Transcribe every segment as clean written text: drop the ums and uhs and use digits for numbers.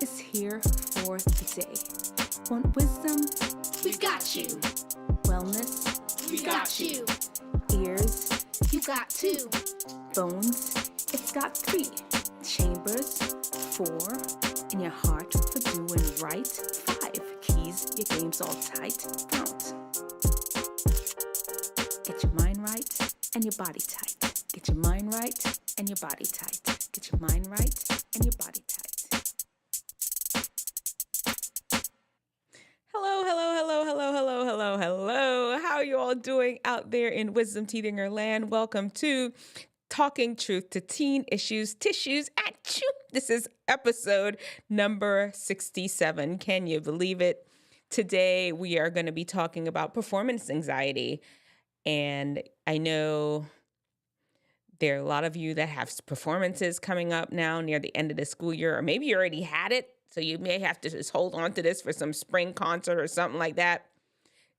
is here for the day. Want wisdom? We've got you. Wellness? We got you. Ears? You got two. Bones? It's got 3. Chambers? 4. In your heart for doing right? 5. Keys, your game's all tight. FOUNT. Get your mind right and your body tight. Get your mind right and your body tight. Get your mind right and your body tight. Hello. How are you all doing out there in Wisdom Teethinger land? Welcome to Talking Truth to Teen Issues, Tissues, Achoo. This is episode number 67. Can you believe it? Today we are going to be talking about performance anxiety. And I know there are a lot of you that have performances coming up now near the end of the school year, or maybe you already had it. So you may have to just hold on to this for some spring concert or something like that.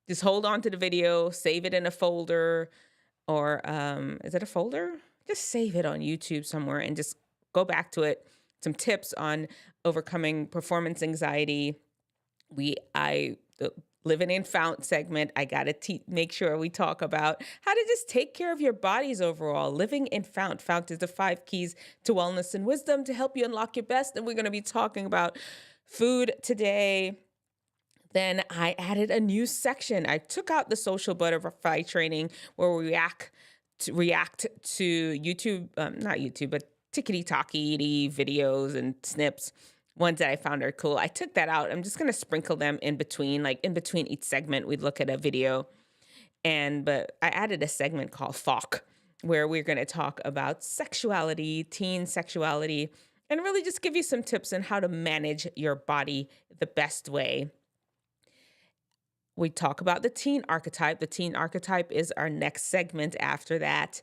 Just hold on to the video, save it in a folder, or is it a folder? Just save it on YouTube somewhere and just go back to it. Some tips on overcoming performance anxiety. Living in FOUNT segment, I got to make sure we talk about how to just take care of your bodies overall. Living in FOUNT. FOUNT is the 5 keys to wellness and wisdom to help you unlock your best. And we're going to be talking about food today. Then I added a new section. I took out the social butterfly training where we react to YouTube, not YouTube, but tickety-talky videos and snips. Ones that I found are cool. I took that out. I'm just going to sprinkle them in between, like in between each segment, we'd look at a video. But I added a segment called Fock, where we're going to talk about sexuality, teen sexuality, and really just give you some tips on how to manage your body the best way. We talk about the teen archetype. The teen archetype is our next segment after that.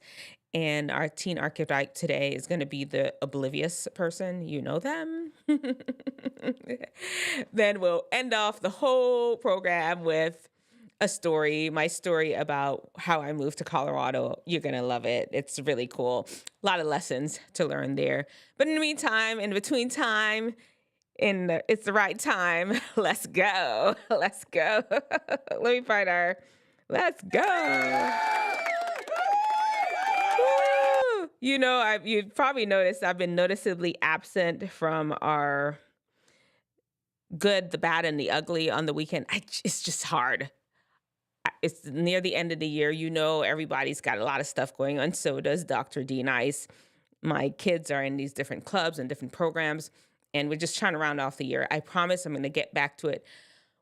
And our teen archetype today is going to be the oblivious person. You know them. Then we'll end off the whole program with a story, my story about how I moved to Colorado. You're going to love it. It's really cool. A lot of lessons to learn there. But in the meantime, in between time, it's the right time. Let's go. Let's go. Let me find let's go. You know, you've probably noticed I've been noticeably absent from our good, the bad, and the ugly on the weekend. It's just hard. It's near the end of the year. You know, everybody's got a lot of stuff going on. So does Dr. D Nice. My kids are in these different clubs and different programs, and we're just trying to round off the year. I promise I'm going to get back to it.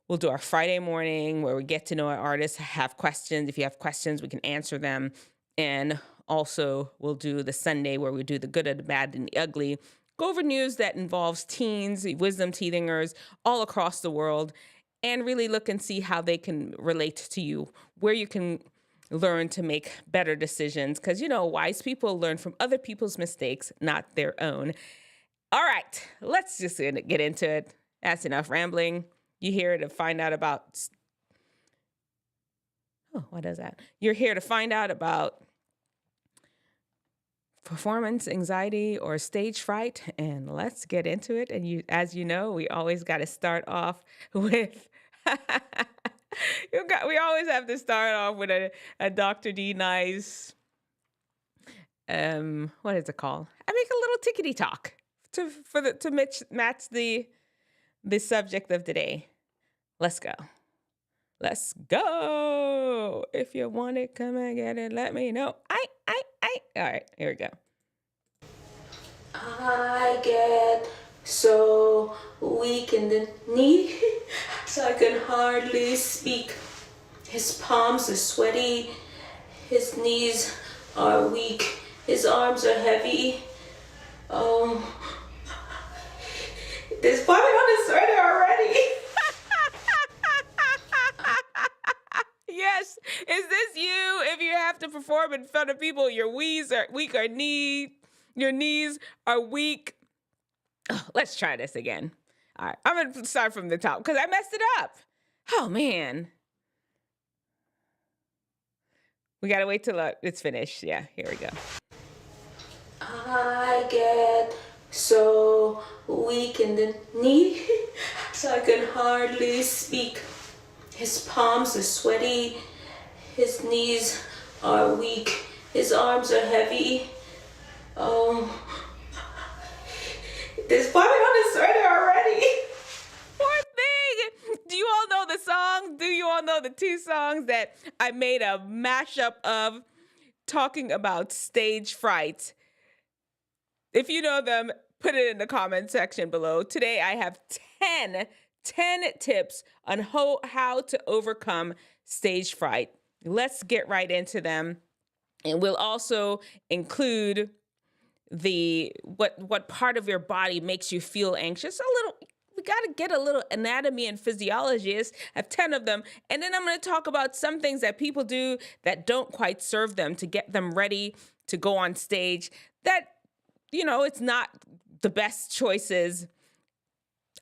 We'll do our Friday morning where we get to know our artists, have questions. If you have questions, we can answer them. And also, we'll do the Sunday where we do the good, the bad, and the ugly. Go over news that involves teens, wisdom teethingers all across the world, and really look and see how they can relate to you, where you can learn to make better decisions. Because, you know, wise people learn from other people's mistakes, not their own. All right, let's just get into it. That's enough rambling. You're here to find out about... Oh, what is that? You're here to find out about performance anxiety or stage fright, and let's get into it. And as you know, we always got to start off with we always have to start off with a Dr. D Nice what is it called? I make a little tickety talk to match the subject of today. Let's go. Let's go. If you want it, come and get it. Let me know. All right, here we go. I get so weak in the knee, so I can hardly speak. His palms are sweaty. His knees are weak. His arms are heavy. There's blood on his sweater already. Yes. Is this you? If you have to perform in front of people, your knees are weak or your knees are weak. Oh, let's try this again. All right. I'm going to start from the top because I messed it up. Oh, man. We got to wait till it's finished. Yeah, here we go. I get so weak in the knee, so I can hardly speak. His palms are sweaty, his knees are weak, his arms are heavy. Oh, there's blood on his sweater already. Poor thing. Do you all know the song? Do you all know the two songs that I made a mashup of talking about stage fright? If you know them, put it in the comment section below. Today I have 10 tips on how to overcome stage fright. Let's get right into them. And we'll also include what part of your body makes you feel anxious. We got to get a little anatomy and physiology. I have 10 of them. And then I'm going to talk about some things that people do that don't quite serve them to get them ready to go on stage that, it's not the best choices.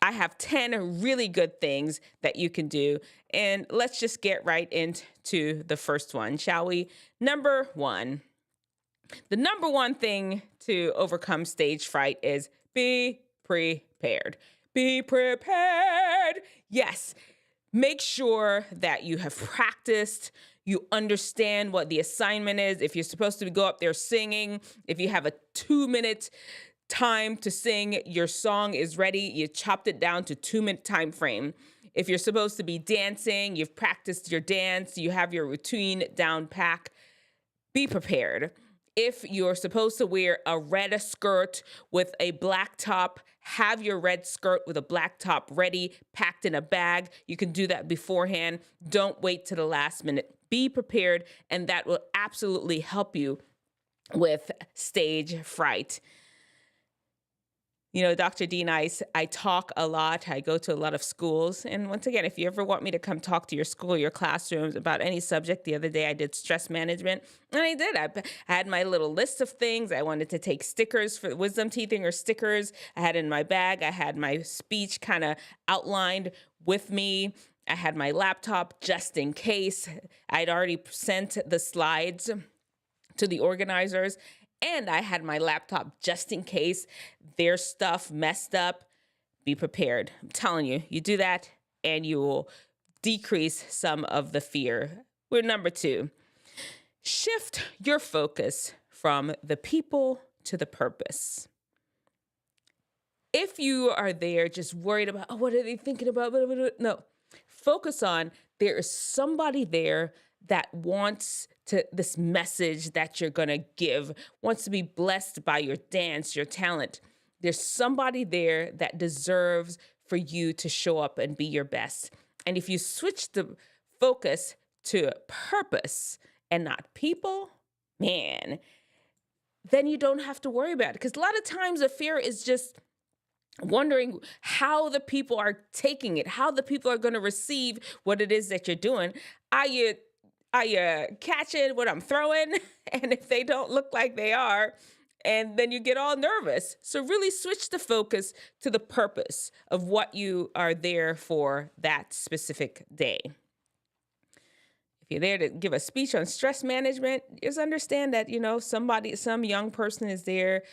I have 10 really good things that you can do. And let's just get right into the first one, shall we? Number one. The number one thing to overcome stage fright is be prepared. Be prepared. Yes. Make sure that you have practiced. You understand what the assignment is. If you're supposed to go up there singing, if you have a 2-minute time to sing, your song is ready. You chopped it down to 2-minute time frame. If you're supposed to be dancing, you've practiced your dance, you have your routine down pack. Be prepared. If you're supposed to wear a red skirt with a black top, have your red skirt with a black top ready, packed in a bag. You can do that beforehand. Don't wait to the last minute. Be prepared, and that will absolutely help you with stage fright. Dr. D Nice, I talk a lot. I go to a lot of schools. And once again, if you ever want me to come talk to your school, your classrooms about any subject, the other day I did stress management. And I did. I had my little list of things. I wanted to take stickers for wisdom teething or stickers. I had in my bag. I had my speech kind of outlined with me. I had my laptop just in case. I'd already sent the slides to the organizers. And I had my laptop just in case their stuff messed up. Be prepared. I'm telling you, you do that and you will decrease some of the fear. We're number 2. Shift your focus from the people to the purpose. If you are there just worried about, what are they thinking about? No, focus on there is somebody there that wants this message that you're going to give, wants to be blessed by your dance, your talent. There's somebody there that deserves for you to show up and be your best. And if you switch the focus to purpose and not people, man, then you don't have to worry about it. Because a lot of times the fear is just wondering how the people are taking it, how the people are going to receive what it is that you're doing. Are you catching what I'm throwing? And if they don't look like they are, and then you get all nervous. So really switch the focus to the purpose of what you are there for that specific day. If you're there to give a speech on stress management, just understand that, some young person is there,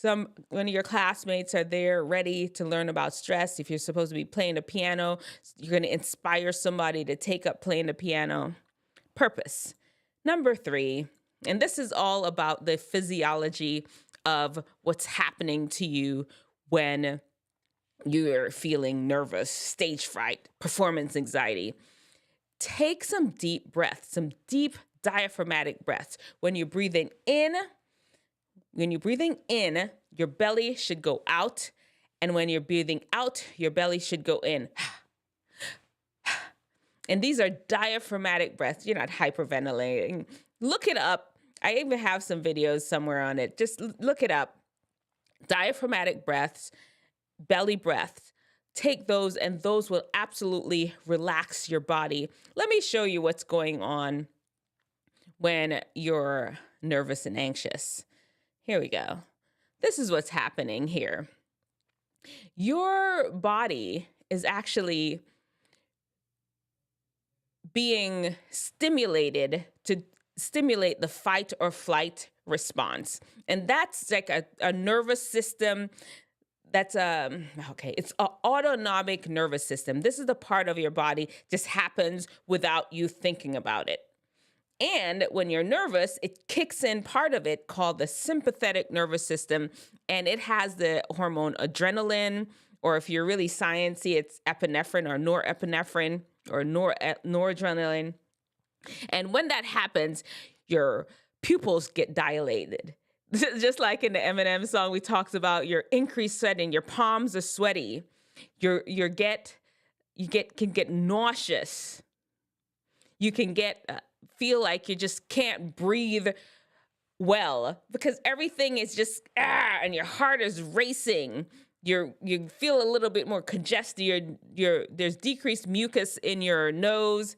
one of your classmates are there ready to learn about stress. If you're supposed to be playing the piano, you're going to inspire somebody to take up playing the piano. Purpose. Number 3, and this is all about the physiology of what's happening to you when you're feeling nervous, stage fright, performance anxiety. Take some deep breaths, some deep diaphragmatic breaths. When you're breathing in, your belly should go out. And when you're breathing out, your belly should go in. And these are diaphragmatic breaths. You're not hyperventilating. Look it up. I even have some videos somewhere on it. Just look it up. Diaphragmatic breaths, belly breaths. Take those, and those will absolutely relax your body. Let me show you what's going on when you're nervous and anxious. Here we go. This is what's happening here. Your body is actually being stimulated to stimulate the fight or flight response. And that's like a nervous system that's okay. It's an autonomic nervous system. This is the part of your body just happens without you thinking about it. And when you're nervous, it kicks in part of it called the sympathetic nervous system, and it has the hormone adrenaline, or if you're really sciencey, it's epinephrine or norepinephrine or noradrenaline. And when that happens, your pupils get dilated. Just like in the Eminem song, we talked about your increased sweating, your palms are sweaty, you can get nauseous. You can get feel like you just can't breathe well because everything is just and your heart is racing. You feel a little bit more congested. There's decreased mucus in your nose.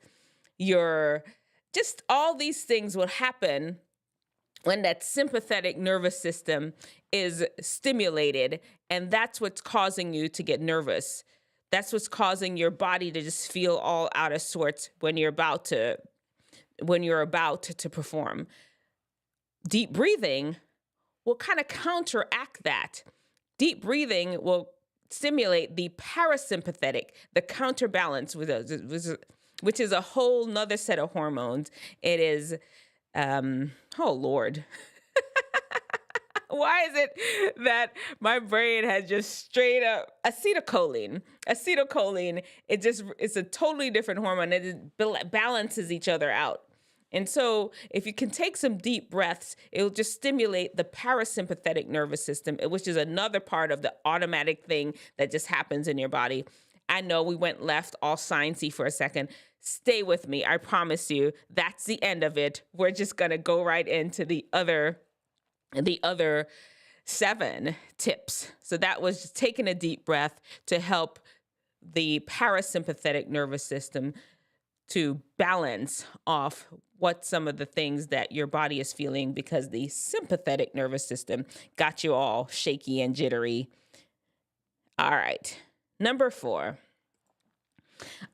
Just all these things will happen when that sympathetic nervous system is stimulated, and that's what's causing you to get nervous. That's what's causing your body to just feel all out of sorts when you're about to perform. Deep breathing will kind of counteract that. Deep breathing will stimulate the parasympathetic, the counterbalance, which is a whole nother set of hormones. It is, oh Lord. Why is it that my brain has just straight up acetylcholine? Acetylcholine, it's a totally different hormone. It balances each other out. And so if you can take some deep breaths, it'll just stimulate the parasympathetic nervous system, which is another part of the automatic thing that just happens in your body. I know we went left all sciencey for a second. Stay with me. I promise you, that's the end of it. We're just going to go right into the other 7 tips. So that was just taking a deep breath to help the parasympathetic nervous system to balance off what some of the things that your body is feeling because the sympathetic nervous system got you all shaky and jittery. All right. Number 4.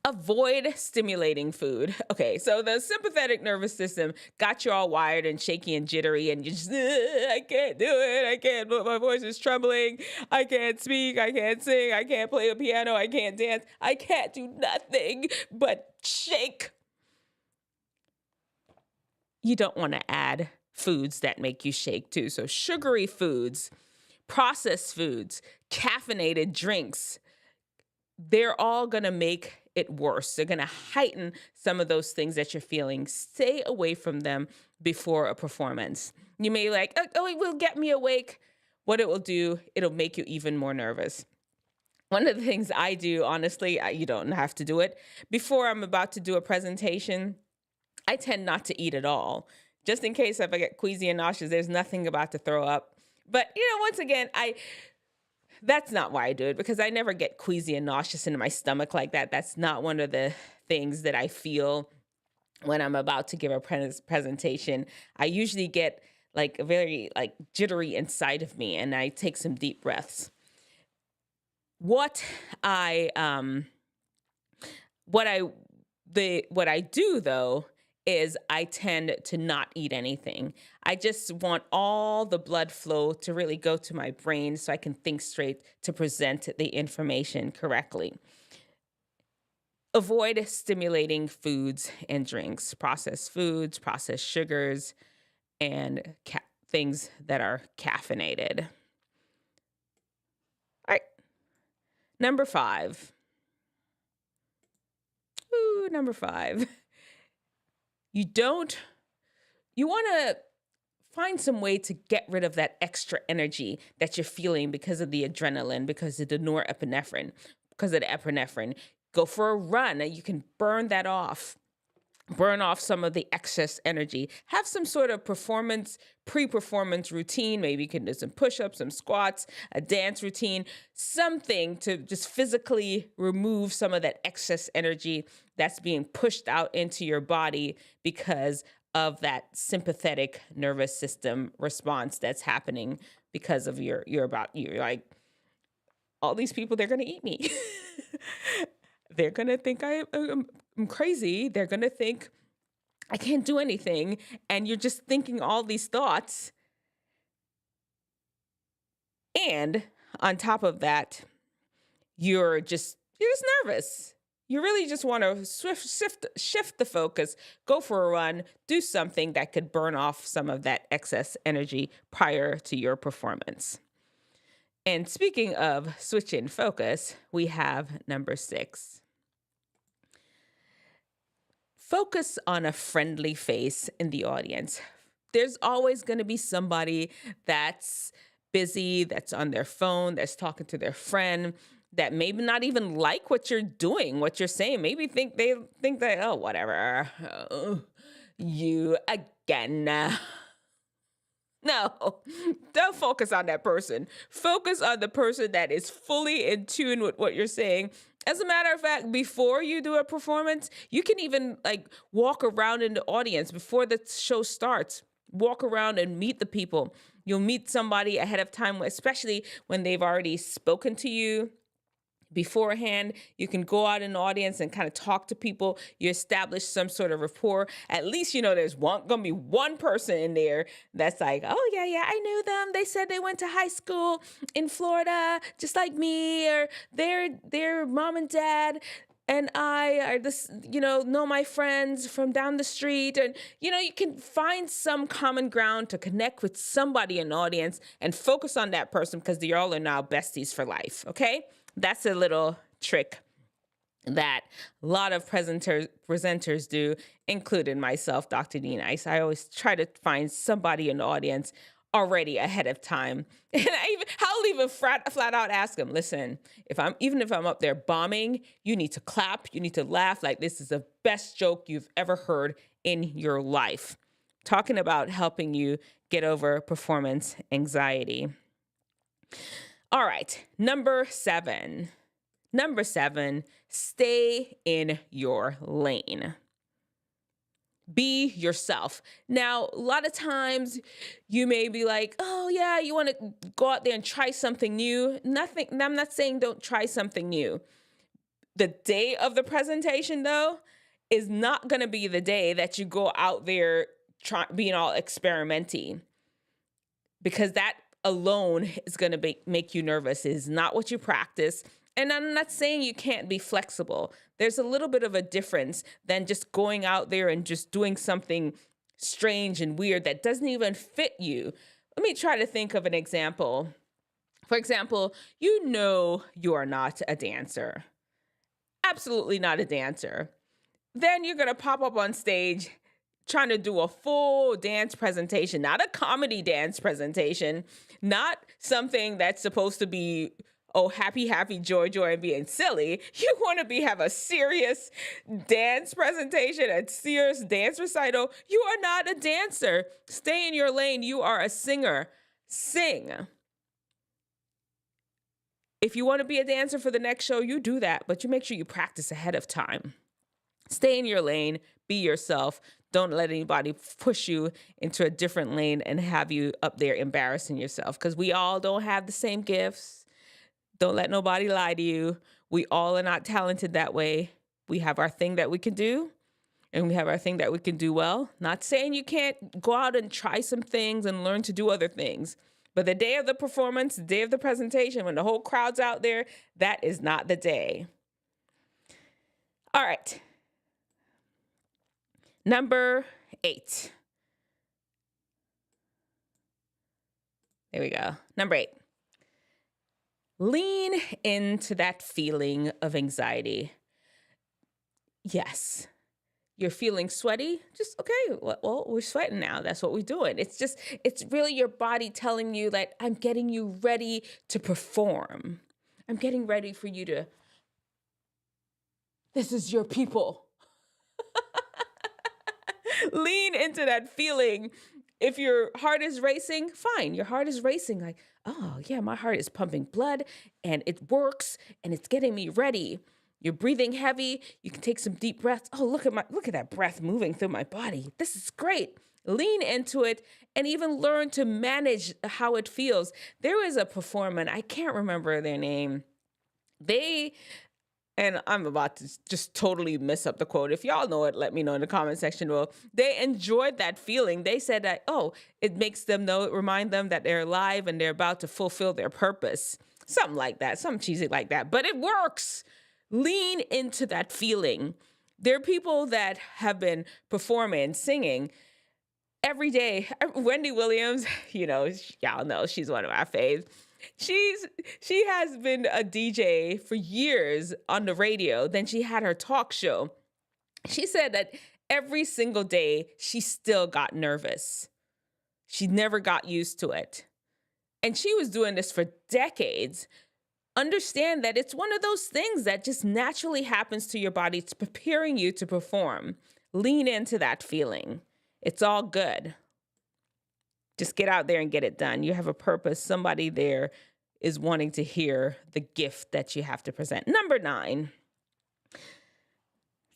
Avoid stimulating food. Okay, so the sympathetic nervous system got you all wired and shaky and jittery, and you just, I can't do it. I can't, my voice is trembling. I can't speak. I can't sing. I can't play the piano. I can't dance. I can't do nothing but shake. You don't want to add foods that make you shake too. So sugary foods, processed foods, caffeinated drinks, they're all going to make it worse. They're going to heighten some of those things that you're feeling. Stay away from them before a performance. You may like, oh, it will get me awake. What it will do, it'll make you even more nervous. One of the things I do, honestly, you don't have to do it. Before I'm about to do a presentation, I tend not to eat at all. Just in case if I get queasy and nauseous, there's nothing about to throw up. But, once again, that's not why I do it, because I never get queasy and nauseous in my stomach like that. That's not one of the things that I feel when I'm about to give a presentation. I usually get like a very jittery inside of me, and I take some deep breaths. What I do though is I tend to not eat anything. I just want all the blood flow to really go to my brain so I can think straight to present the information correctly. Avoid stimulating foods and drinks, processed foods, processed sugars, and things that are caffeinated. All right. Number 5. Number 5. You want to find some way to get rid of that extra energy that you're feeling because of the adrenaline, because of the norepinephrine, because of the epinephrine. Go for a run and you can burn that off. Burn off some of the excess energy. Have some sort of pre-performance routine. Maybe you can do some push-ups, some squats, a dance routine, something to just physically remove some of that excess energy that's being pushed out into your body because of that sympathetic nervous system response that's happening because of you're like, all these people, they're going to eat me. They're going to think I'm crazy. They're going to think I can't do anything. And you're just thinking all these thoughts. And on top of that, you're just nervous. You really just want to shift the focus, go for a run, do something that could burn off some of that excess energy prior to your performance. And speaking of switching focus, we have number 6. Focus on a friendly face in the audience. There's always going to be somebody that's busy, that's on their phone, that's talking to their friend, that maybe not even like what you're doing, what you're saying. Maybe think that, oh, whatever. Oh, you again. No, don't focus on that person. Focus on the person that is fully in tune with what you're saying. As a matter of fact, before you do a performance, you can even walk around in the audience before the show starts. Walk around and meet the people. You'll meet somebody ahead of time, especially when they've already spoken to you beforehand. You can go out in the audience and kind of talk to people. You establish some sort of rapport. At least there's gonna be one person in there that's like, oh yeah, I knew them. They said they went to high school in Florida, just like me, or their mom and dad and I are this, know my friends from down the street. And, you can find some common ground to connect with somebody in the audience and focus on that person because you all are now besties for life, okay? That's a little trick that a lot of presenters do, including myself, Dr. Dean Ice. I always try to find somebody in the audience already ahead of time. And I'll even flat out ask them, listen, even if I'm up there bombing, you need to clap, you need to laugh like this is the best joke you've ever heard in your life. Talking about helping you get over performance anxiety. All right, number 7. Number 7, stay in your lane. Be yourself. Now, a lot of times you may be like, oh yeah, you want to go out there and try something new. I'm not saying don't try something new. The day of the presentation, though, is not going to be the day that you go out there being all experimenty, because that alone is going to make you nervous. It is not what you practice. And I'm not saying you can't be flexible. There's a little bit of a difference than just going out there and just doing something strange and weird that doesn't even fit you. Let me try to think of an example. For example, you are not a dancer. Absolutely not a dancer. Then you're going to pop up on stage trying to do a full dance presentation, not a comedy dance presentation, not something that's supposed to be, oh, happy, joy, and being silly. You want to have a serious dance presentation, a serious dance recital. You are not a dancer. Stay in your lane. You are a singer. Sing. If you want to be a dancer for the next show, you do that, but you make sure you practice ahead of time. Stay in your lane. Be yourself. Don't let anybody push you into a different lane and have you up there embarrassing yourself, because we all don't have the same gifts. Don't let nobody lie to you. We all are not talented that way. We have our thing that we can do, and we have our thing that we can do well. Not saying you can't go out and try some things and learn to do other things. But the day of the performance, the day of the presentation, when the whole crowd's out there, that is not the day. All right. Number 8. There we go. Number 8. Lean into that feeling of anxiety. Yes. You're feeling sweaty? Just, okay, well, we're sweating now. That's what we're doing. It's really your body telling you that I'm getting you ready to perform. I'm getting ready for you to, this is your people. Lean into that feeling. If your heart is racing, fine. Your heart is racing. Like, oh yeah, my heart is pumping blood and it works and it's getting me ready. You're breathing heavy. You can take some deep breaths. Oh, look at that breath moving through my body. This is great. Lean into it and even learn to manage how it feels. There was a performer, I can't remember their name. And I'm about to just totally mess up the quote. If y'all know it, let me know in the comment section. Well, they enjoyed that feeling. They said that, it makes them remind them that they're alive and they're about to fulfill their purpose. Something like that, something cheesy like that, but it works. Lean into that feeling. There are people that have been performing, singing every day. Wendy Williams, y'all know she's one of our faves. She has been a DJ for years on the radio. Then she had her talk show. She said that every single day she still got nervous. She never got used to it. And she was doing this for decades. Understand that it's one of those things that just naturally happens to your body. It's preparing you to perform. Lean into that feeling. It's all good. Just get out there and get it done. You have a purpose. Somebody there is wanting to hear the gift that you have to present. Number 9,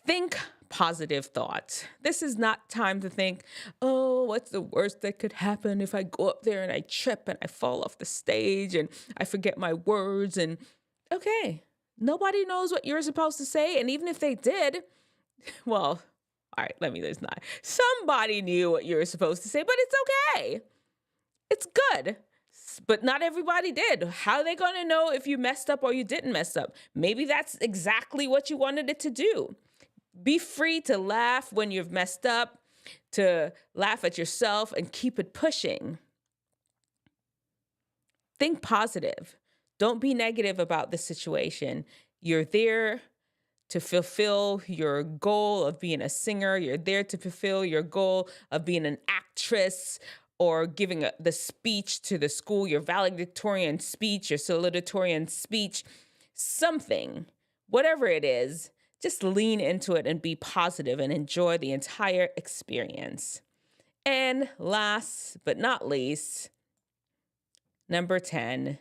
think positive thoughts. This is not time to think, oh, what's the worst that could happen if I go up there and I trip and I fall off the stage and I forget my words. And okay, nobody knows what you're supposed to say. And even if they did, well, all right, let's not. Somebody knew what you were supposed to say, but it's okay. It's good. But not everybody did. How are they going to know if you messed up or you didn't mess up? Maybe that's exactly what you wanted it to do. Be free to laugh when you've messed up, to laugh at yourself and keep it pushing. Think positive. Don't be negative about the situation. You're there to fulfill your goal of being a singer. You're there to fulfill your goal of being an actress or giving the speech to the school, your valedictorian speech, your salutatorian speech, something, whatever it is. Just lean into it and be positive and enjoy the entire experience. And last but not least, number 10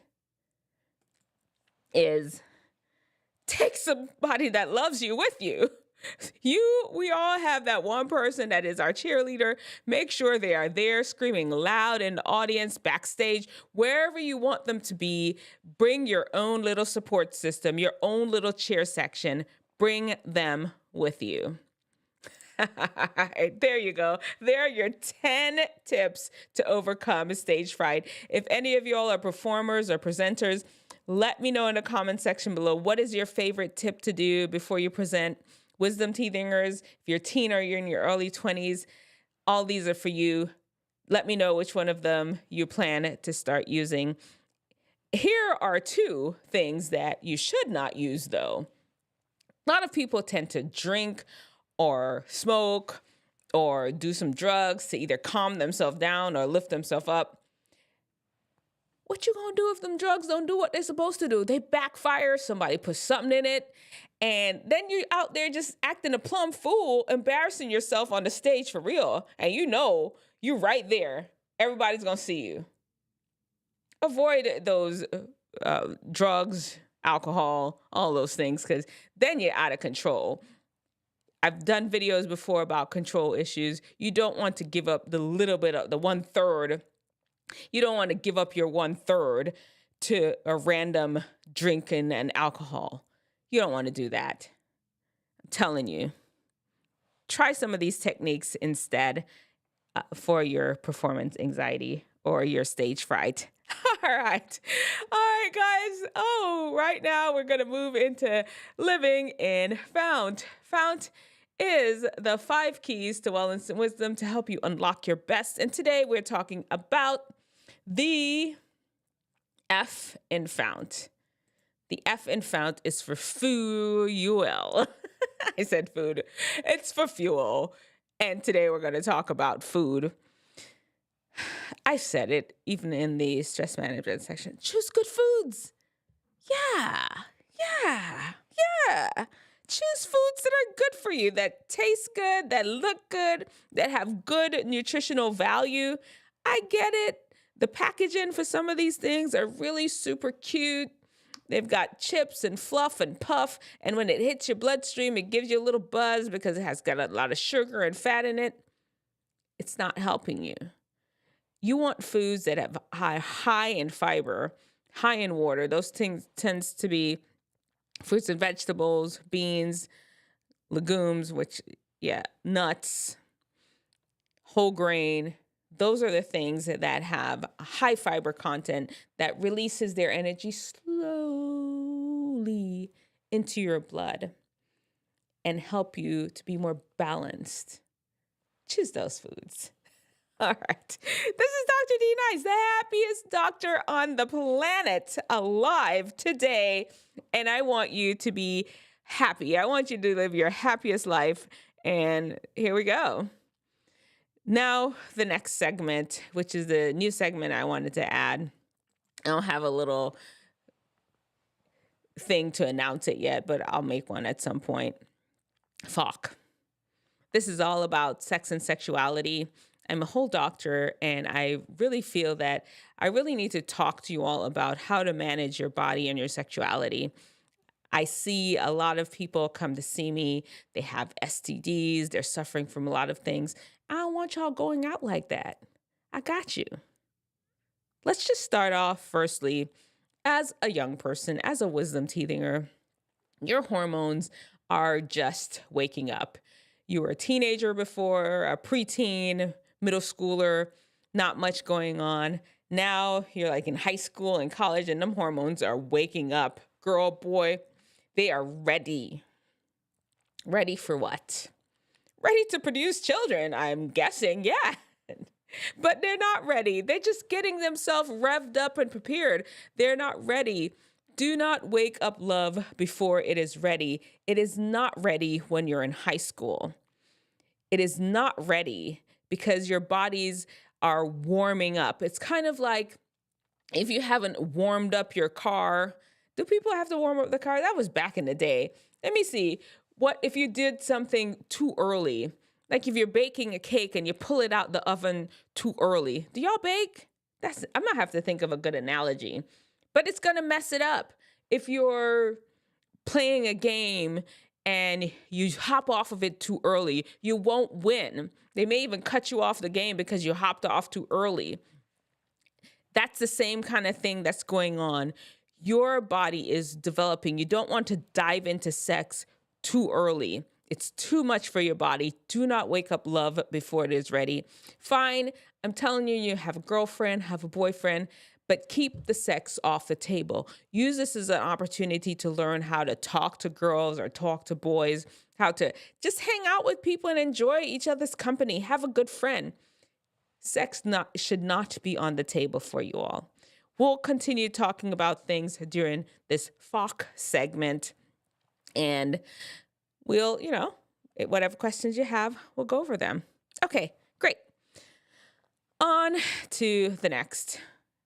is take somebody that loves you with you. We all have that one person that is our cheerleader. Make sure they are there screaming loud in the audience, backstage, wherever you want them to be. Bring your own little support system, your own little cheer section. Bring them with you. There you go. There are your 10 tips to overcome stage fright. If any of y'all are performers or presenters, let me know in the comment section below. What is your favorite tip to do before you present? Wisdom teethingers, if you're a teen or you're in your early 20s, all these are for you. Let me know which one of them you plan to start using. Here are 2 things that you should not use, though. A lot of people tend to drink or smoke or do some drugs to either calm themselves down or lift themselves up. What you gonna do if them drugs don't do what they're supposed to do? They backfire, somebody puts something in it, and then you're out there just acting a plumb fool, embarrassing yourself on the stage for real. And you're right there. Everybody's gonna see you. Avoid those drugs, alcohol, all those things, because then you're out of control. I've done videos before about control issues. You don't want to give up the little bit of the 1/3. You don't want to give up your 1/3 to a random drinking and alcohol. You don't want to do that. I'm telling you. Try some of these techniques instead for your performance anxiety or your stage fright. All right, guys. Right now we're going to move into living in FOUNT. FOUNT is the 5 keys to wellness and wisdom to help you unlock your best. And today we're talking about the F in FOUNT. The F in FOUNT is for fuel. I said food. It's for fuel. And today we're going to talk about food. I said it even in the stress management section. Choose good foods. Yeah. Choose foods that are good for you, that taste good, that look good, that have good nutritional value. I get it. The packaging for some of these things are really super cute. They've got chips and fluff and puff. And when it hits your bloodstream, it gives you a little buzz because it has got a lot of sugar and fat in it. It's not helping you. You want foods that have high in fiber, high in water. Those things tends to be fruits and vegetables, beans, legumes, nuts, whole grain. Those are the things that have high fiber content that releases their energy slowly slowly into your blood and help you to be more balanced. Choose those foods. All right. This is Dr. D Nice, the happiest doctor on the planet alive today. And I want you to be happy. I want you to live your happiest life. And here we go. Now, the next segment, which is the new segment I wanted to add. I don't have a little thing to announce it yet, but I'll make one at some point. Fock. This is all about sex and sexuality. I'm a whole doctor, and I really feel that I really need to talk to you all about how to manage your body and your sexuality. I see a lot of people come to see me. They have STDs. They're suffering from a lot of things. I don't want y'all going out like that. I got you. Let's just start off firstly, as a young person, as a wisdom teethinger, your hormones are just waking up. You were a teenager before, a preteen, middle schooler, not much going on. Now you're like in high school and college, and them hormones are waking up. Girl, boy, they are ready. Ready for what? Ready to produce children, I'm guessing, yeah. But they're not ready. They're just getting themselves revved up and prepared. They're not ready. Do not wake up love before it is ready. It is not ready when you're in high school. It is not ready because your bodies are warming up. It's kind of like if you haven't warmed up your car. Do people have to warm up the car? That was back in the day. Let me see. What if you did something too early? Like if you're baking a cake and you pull it out the oven too early. Do y'all bake? I'm gonna have to think of a good analogy. But it's gonna mess it up. If you're playing a game and you hop off of it too early, you won't win. They may even cut you off the game because you hopped off too early. That's the same kind of thing that's going on. Your body is developing. You don't want to dive into sex too early. It's too much for your body. Do not wake up love before it is ready. Fine, I'm telling you, you have a girlfriend, have a boyfriend, but keep the sex off the table. Use this as an opportunity to learn how to talk to girls or talk to boys, how to just hang out with people and enjoy each other's company. Have a good friend. Sex should not be on the table for you all. We'll continue talking about things during this Fock segment, and we'll, whatever questions you have, we'll go over them. Okay, great. On to the next.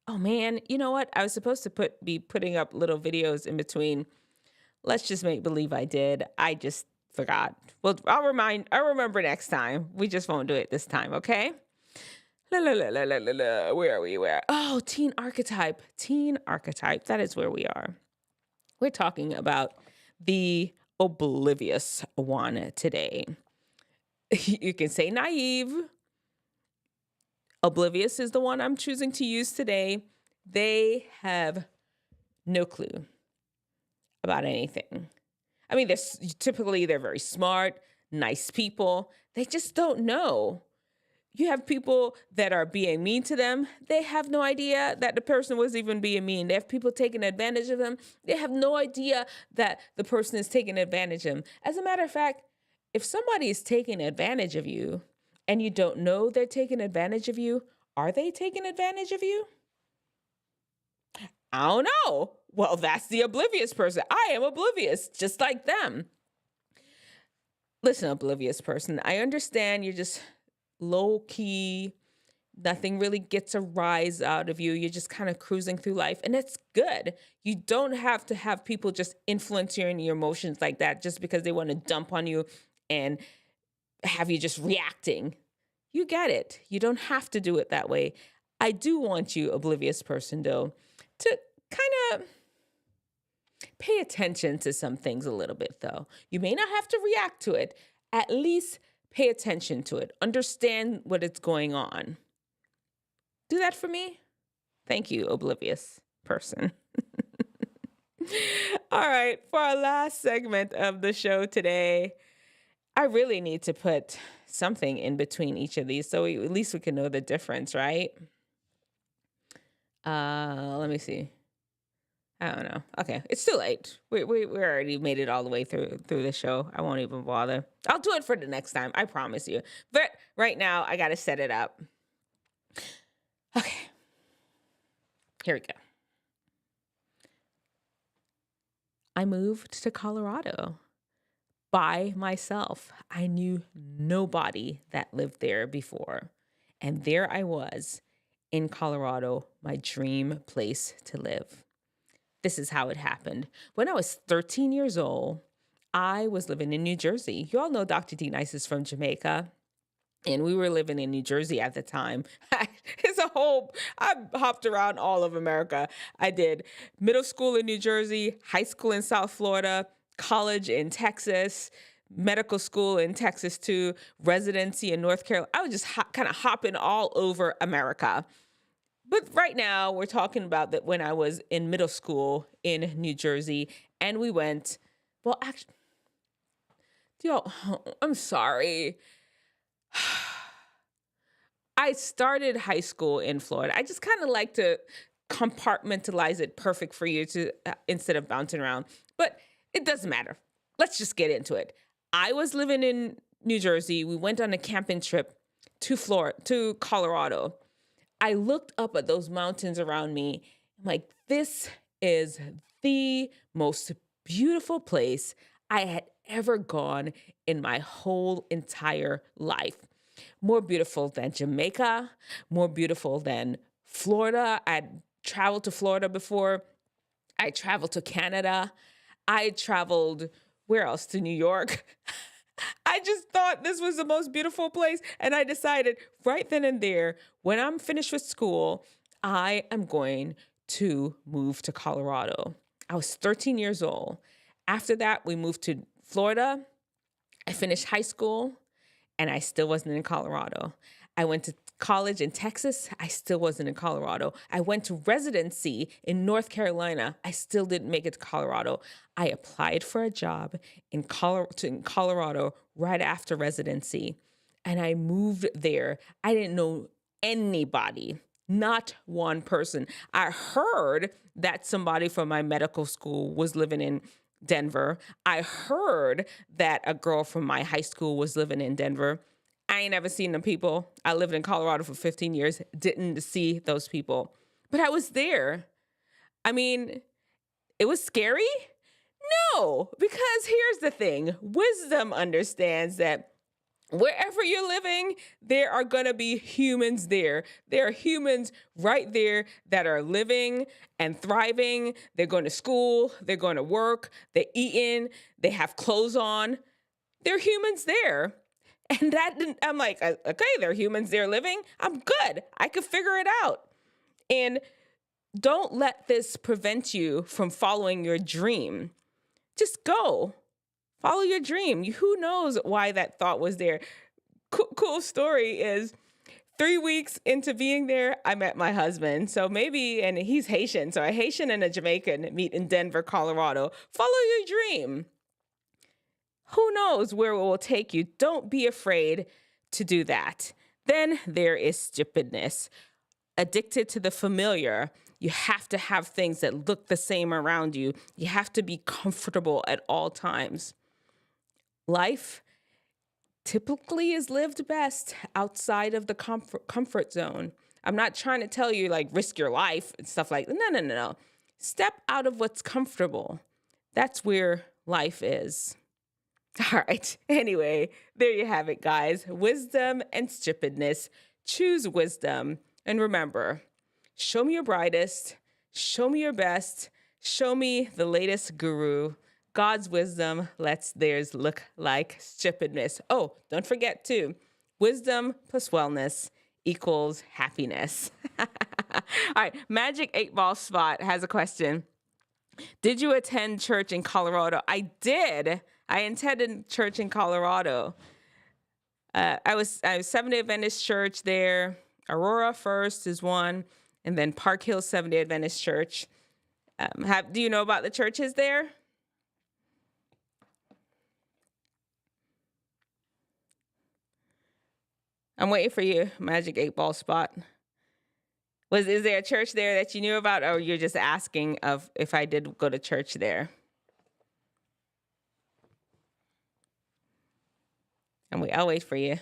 Oh man, you know what? I was supposed to be putting up little videos in between. Let's just make believe I did. I just forgot. Well, I'll remember next time. We just won't do it this time, okay? Where are we? Oh, teen archetype. Teen archetype. That is where we are. We're talking about the oblivious one today. You can say naive. Oblivious is the one I'm choosing to use today. They have no clue about anything. I mean, they're very smart, nice people. They just don't know. You have people that are being mean to them. They have no idea that the person was even being mean. They have people taking advantage of them. They have no idea that the person is taking advantage of them. As a matter of fact, if somebody is taking advantage of you and you don't know they're taking advantage of you, are they taking advantage of you? I don't know. Well, that's the oblivious person. I am oblivious, just like them. Listen, oblivious person, I understand you're just low key. Nothing really gets a rise out of you. You're just kind of cruising through life, and it's good. You don't have to have people just influence your emotions like that just because they want to dump on you and have you just reacting. You get it. You don't have to do it that way. I do want you, oblivious person, though, to kind of pay attention to some things a little bit, though. You may not have to react to it. At least pay attention to it. Understand what is going on. Do that for me. Thank you, oblivious person. All right, for our last segment of the show today, I really need to put something in between each of these so at least we can know the difference, right? Let me see. I don't know. Okay, it's too late. We already made it all the way through the show. I won't even bother. I'll do it for the next time. I promise you. But right now, I got to set it up. Okay, here we go. I moved to Colorado by myself. I knew nobody that lived there before. And there I was in Colorado, my dream place to live. This is how it happened. When I was 13 years old, I was living in New Jersey. You all know Dr. D Nice is from Jamaica. And we were living in New Jersey at the time. I hopped around all of America. I did middle school in New Jersey, high school in South Florida, college in Texas, medical school in Texas too, residency in North Carolina. I was just kind of hopping all over America. But right now we're talking about that when I was in middle school in New Jersey and we went, well, actually, I'm sorry. I started high school in Florida. I just kind of like to compartmentalize it perfect for you to instead of bouncing around. But it doesn't matter. Let's just get into it. I was living in New Jersey. We went on a camping trip to Colorado. I looked up at those mountains around me. I'm like, this is the most beautiful place I had ever gone in my whole entire life. More beautiful than Jamaica, more beautiful than Florida. I'd traveled to Florida before. I traveled to Canada. I traveled, where else? To New York. I just thought this was the most beautiful place. And I decided right then and there, when I'm finished with school, I am going to move to Colorado. I was 13 years old. After that, we moved to Florida. I finished high school and I still wasn't in Colorado. I went to college in Texas. I still wasn't in Colorado. I went to residency in North Carolina. I still didn't make it to Colorado. I applied for a job in Colorado right after residency, and I moved there. I didn't know anybody, not one person. I heard that somebody from my medical school was living in Denver. I heard that a girl from my high school was living in Denver. I ain't ever seen them people. I lived in Colorado for 15 years, didn't see those people. But I was there. I mean, it was scary? No, because here's the thing. Wisdom understands that wherever you're living, there are going to be humans there. There are humans right there that are living and thriving. They're going to school. They're going to work. They're eating. They have clothes on. There are humans there. And I'm like, okay, there are humans there living. I'm good. I could figure it out. And don't let this prevent you from following your dream. Just go. Follow your dream. Who knows why that thought was there? Cool story is 3 weeks into being there, I met my husband. So maybe, and he's Haitian. So a Haitian and a Jamaican meet in Denver, Colorado. Follow your dream. Who knows where it will take you? Don't be afraid to do that. Then there is stupidness. Addicted to the familiar. You have to have things that look the same around you. You have to be comfortable at all times. Life typically is lived best outside of the comfort zone. I'm not trying to tell you like risk your life and stuff like that. No. Step out of what's comfortable. That's where life is. All right. Anyway, there you have it, guys. Wisdom and stupidness. Choose wisdom. And remember, show me your brightest, show me your best, show me the latest guru. God's wisdom lets theirs look like stupidness. Oh, don't forget too, wisdom plus wellness equals happiness. All right. Magic 8-Ball Spot has a question. Did you attend church in Colorado? I did. I attended church in Colorado. I was Seventh-day Adventist church there. Aurora First is one, and then Park Hill Seventh-day Adventist Church. Do you know about the churches there? I'm waiting for you, Magic 8-Ball Spot. Is there a church there that you knew about, or you're just asking of if I did go to church there? I'll wait for you.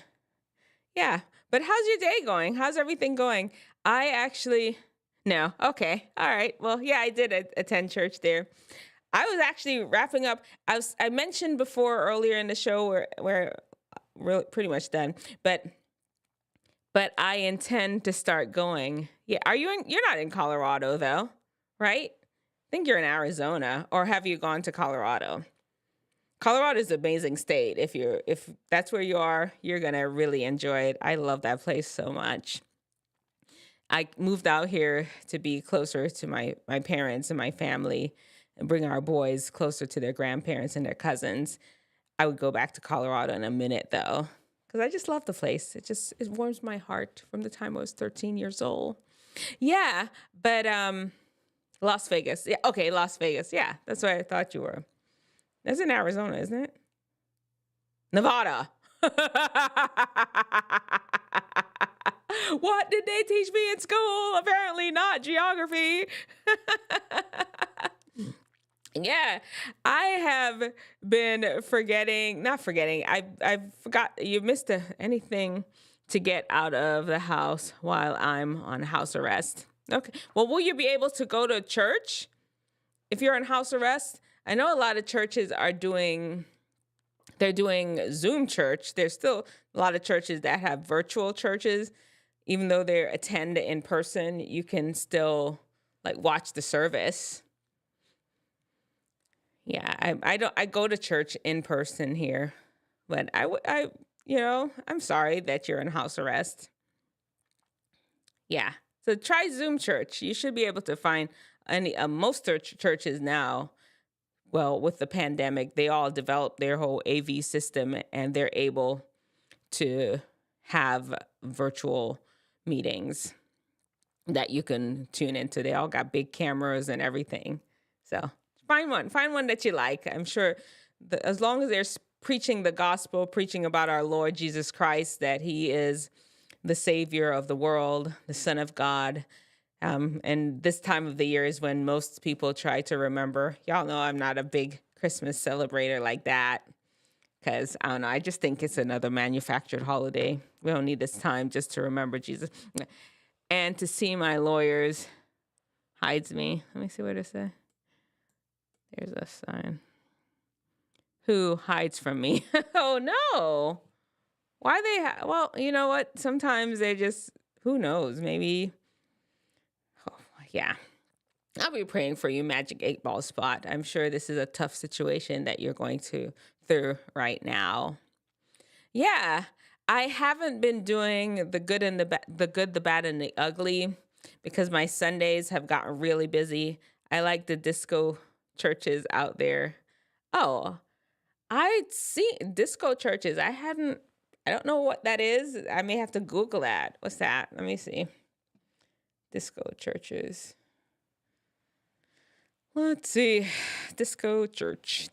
Yeah. But how's your day going? How's everything going? I actually, no. Okay. All right. Well, yeah, I did attend church there. I was actually wrapping up. I mentioned before earlier in the show where really pretty much done, but I intend to start going. Yeah. You're not in Colorado though, right? I think you're in Arizona, or have you gone to Colorado? Colorado is an amazing state. If that's where you are, you're gonna really enjoy it. I love that place so much. I moved out here to be closer to my parents and my family, and bring our boys closer to their grandparents and their cousins. I would go back to Colorado in a minute though, because I just love the place. It warms my heart from the time I was 13 years old. Yeah, but Las Vegas. Yeah, okay, Las Vegas. Yeah, that's where I thought you were. That's in Arizona, isn't it? Nevada. What did they teach me in school? Apparently not geography. Yeah, I have been not forgetting. I forgot you missed anything to get out of the house while I'm on house arrest. Okay. Well, will you be able to go to church if you're on house arrest? I know a lot of churches they're doing Zoom church. There's still a lot of churches that have virtual churches. Even though they're attend in person, you can still like watch the service. Yeah, I go to church in person here, but I'm sorry that you're in house arrest. Yeah. So try Zoom church. You should be able to find most churches now. Well, with the pandemic, they all developed their whole AV system, and they're able to have virtual meetings that you can tune into. They all got big cameras and everything. So find one that you like. I'm sure as long as they're preaching the gospel, preaching about our Lord Jesus Christ, that he is the savior of the world, the Son of God. And this time of the year is when most people try to remember. Y'all know I'm not a big Christmas celebrator like that, because I don't know. I just think it's another manufactured holiday. We don't need this time just to remember Jesus. And to see my lawyers hides me. Let me see what it says. There's a sign. Who hides from me? Oh no. Why well, you know what? Sometimes they just, who knows? Maybe. Oh, yeah. I'll be praying for you, Magic 8 Ball Spot. I'm sure this is a tough situation that you're going through right now. Yeah. I haven't been doing the good and the good, the bad, and the ugly because my Sundays have gotten really busy. I like the disco churches out there. Oh, I'd seen disco churches. I don't know what that is. I may have to Google that. What's that? Let me see. Disco churches. Let's see. Disco church.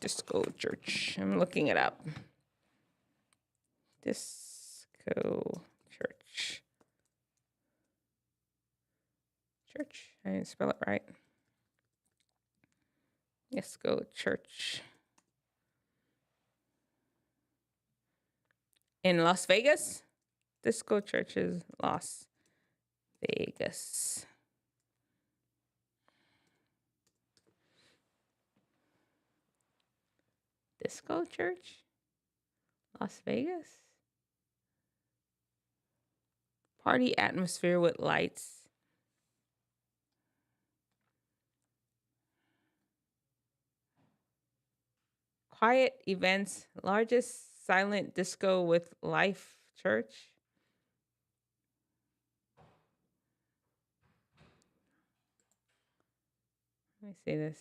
I'm looking it up. Disco church. I didn't spell it right. Disco church. In Las Vegas? Disco churches, Las Vegas. Disco church? Las Vegas? Party atmosphere with lights. Quiet events, largest silent disco with life church. Let me see this.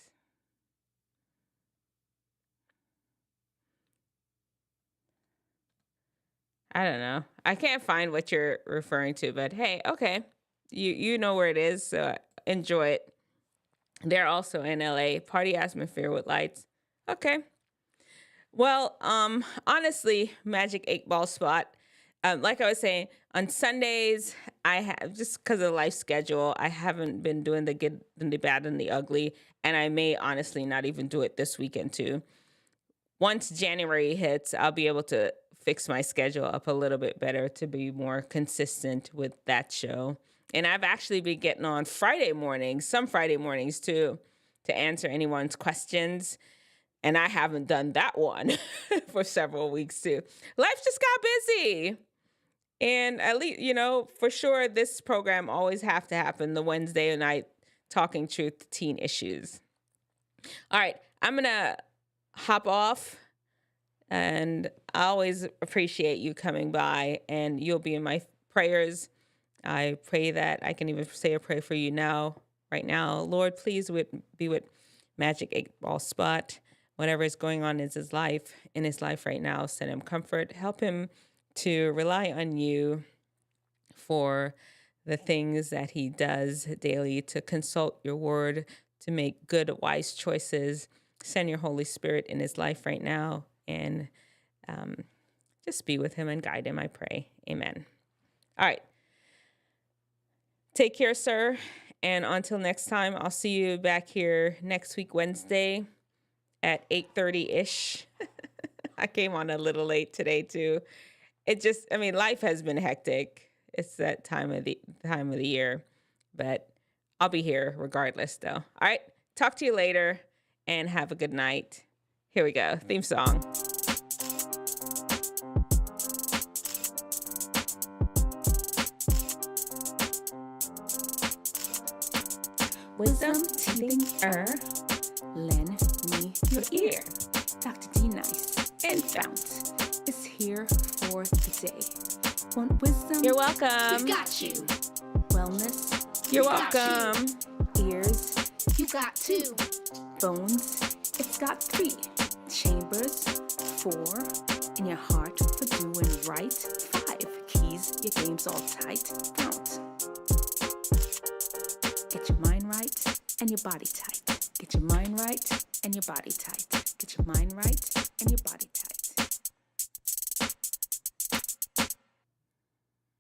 I don't know. I can't find what you're referring to, but hey, okay. You know where it is, so enjoy it. They're also in LA. Party atmosphere with lights. Okay. Well, honestly, Magic 8 Ball Spot, Like I was saying, on Sundays, I have, just because of life schedule, I haven't been doing the good and the bad and the ugly. And I may honestly not even do it this weekend too. Once January hits, I'll be able to fix my schedule up a little bit better to be more consistent with that show. And I've actually been getting on Friday mornings, some Friday mornings too, to answer anyone's questions. And I haven't done that one for several weeks too. Life just got busy. And at least, for sure, this program always have to happen the Wednesday night Talking Truth to Teen Issues. All right, I'm going to hop off, and I always appreciate you coming by, and you'll be in my prayers. I pray that I can even say a prayer for you right now. Lord, please be with Magic 8 Ball Spot. Whatever is going on in his life right now, send him comfort. Help him to rely on you for the things that he does daily, to consult your word, to make good, wise choices. Send your Holy Spirit in his life right now, and just be with him and guide him, I pray. Amen. All right. Take care, sir. And until next time, I'll see you back here next week, Wednesday at 8:30-ish. I came on a little late today, too. Life has been hectic. It's that time of the year, but I'll be here regardless, though. All right. Talk to you later, and have a good night. Here we go. Theme song. Wisdom teething lend me your ear. Dr. D Nice and Fount is here for the day. Want wisdom? You're welcome. We've got you. Wellness? You're welcome. Ears? You got 2. Bones? It's got 3. Chambers? 4. In your heart for doing right? 5. Keys? Your game's all tight. Fount. Get your mind right and your body tight. Get your mind right and your body tight. Get your mind right and your body tight.